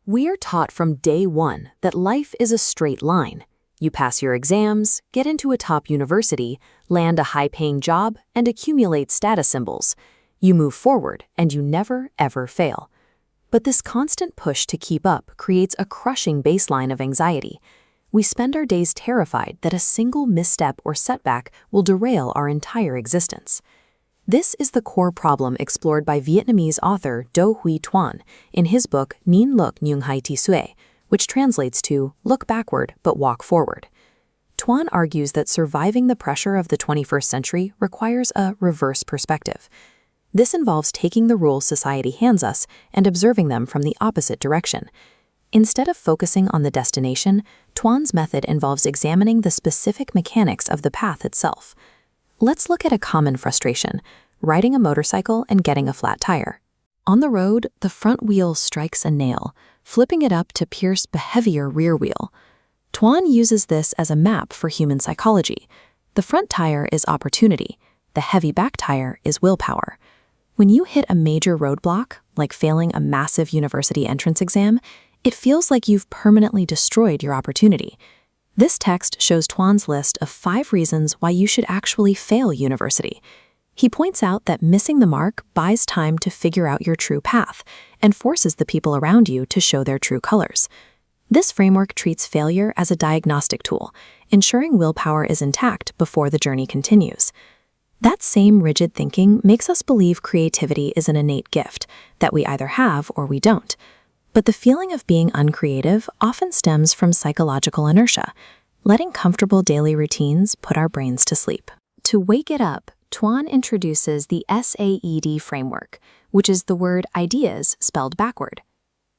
We are taught from day one that life is a straight line. You pass your exams, get into a top university, land a high-paying job, and accumulate status symbols. You move forward, and you never, ever fail. But this constant push to keep up creates a crushing baseline of anxiety. We spend our days terrified that a single misstep or setback will derail our entire existence. This is the core problem explored by Vietnamese author Do Huy Tuan in his book Nhìn Look Nhưng Hai Ti Sue, which translates to Look Backward but Walk Forward. Tuan argues that surviving the pressure of the 21st century requires a reverse perspective. This involves taking the rules society hands us and observing them from the opposite direction. Instead of focusing on the destination, Tuan's method involves examining the specific mechanics of the path itself. Let's look at a common frustration: riding a motorcycle and getting a flat tire. On the road, the front wheel strikes a nail, flipping it up to pierce the heavier rear wheel. Tuan uses this as a map for human psychology. The front tire is opportunity. The heavy back tire is willpower. When you hit a major roadblock, like failing a massive university entrance exam, it feels like you've permanently destroyed your opportunity. This text shows Tuan's list of 5 reasons why you should actually fail university. He points out that missing the mark buys time to figure out your true path and forces the people around you to show their true colors. This framework treats failure as a diagnostic tool, ensuring willpower is intact before the journey continues. That same rigid thinking makes us believe creativity is an innate gift that we either have or we don't. But the feeling of being uncreative often stems from psychological inertia, letting comfortable daily routines put our brains to sleep. To wake it up, Tuan introduces the SAED framework, which is the word ideas spelled backward.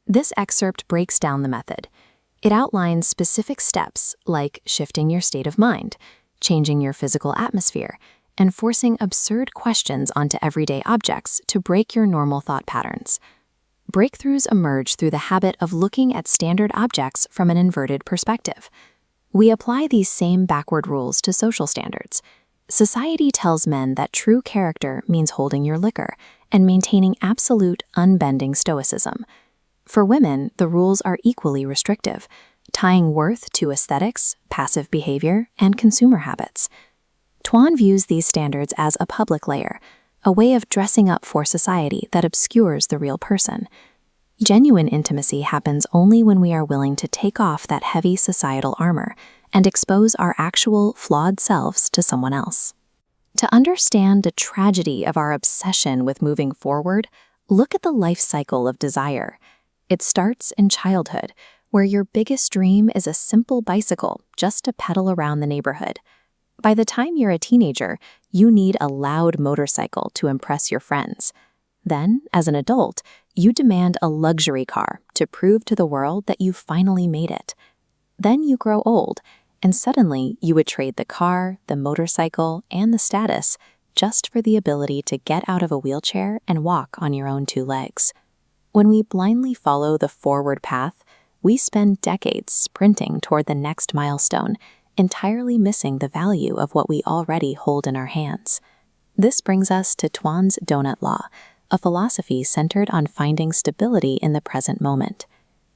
This excerpt breaks down the method. It outlines specific steps like shifting your state of mind, changing your physical atmosphere, and forcing absurd questions onto everyday objects to break your normal thought patterns. Breakthroughs emerge through the habit of looking at standard objects from an inverted perspective. We apply these same backward rules to social standards. Society tells men that true character means holding your liquor and maintaining absolute, unbending stoicism. For women, the rules are equally restrictive, tying worth to aesthetics, passive behavior, and consumer habits. Tuan views these standards as a public layer, a way of dressing up for society that obscures the real person. Genuine intimacy happens only when we are willing to take off that heavy societal armor and expose our actual, flawed selves to someone else. To understand the tragedy of our obsession with moving forward, look at the life cycle of desire. It starts in childhood, where your biggest dream is a simple bicycle just to pedal around the neighborhood. By the time you're a teenager, you need a loud motorcycle to impress your friends. Then, as an adult, you demand a luxury car to prove to the world that you finally made it. Then you grow old, and suddenly you would trade the car, the motorcycle, and the status just for the ability to get out of a wheelchair and walk on your own 2 legs. When we blindly follow the forward path, we spend decades sprinting toward the next milestone, entirely missing the value of what we already hold in our hands. This brings us to Tuan's donut law, a philosophy centered on finding stability in the present moment.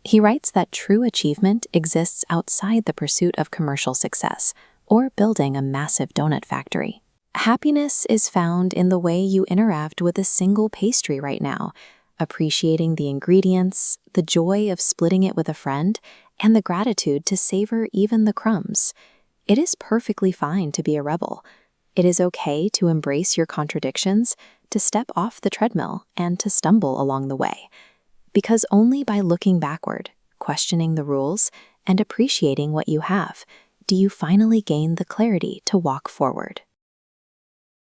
He writes that true achievement exists outside the pursuit of commercial success or building a massive donut factory. Happiness is found in the way you interact with a single pastry right now, appreciating the ingredients, the joy of splitting it with a friend, and the gratitude to savor even the crumbs. It is perfectly fine to be a rebel. It is okay to embrace your contradictions, to step off the treadmill, and to stumble along the way. Because only by looking backward, questioning the rules, and appreciating what you have, do you finally gain the clarity to walk forward.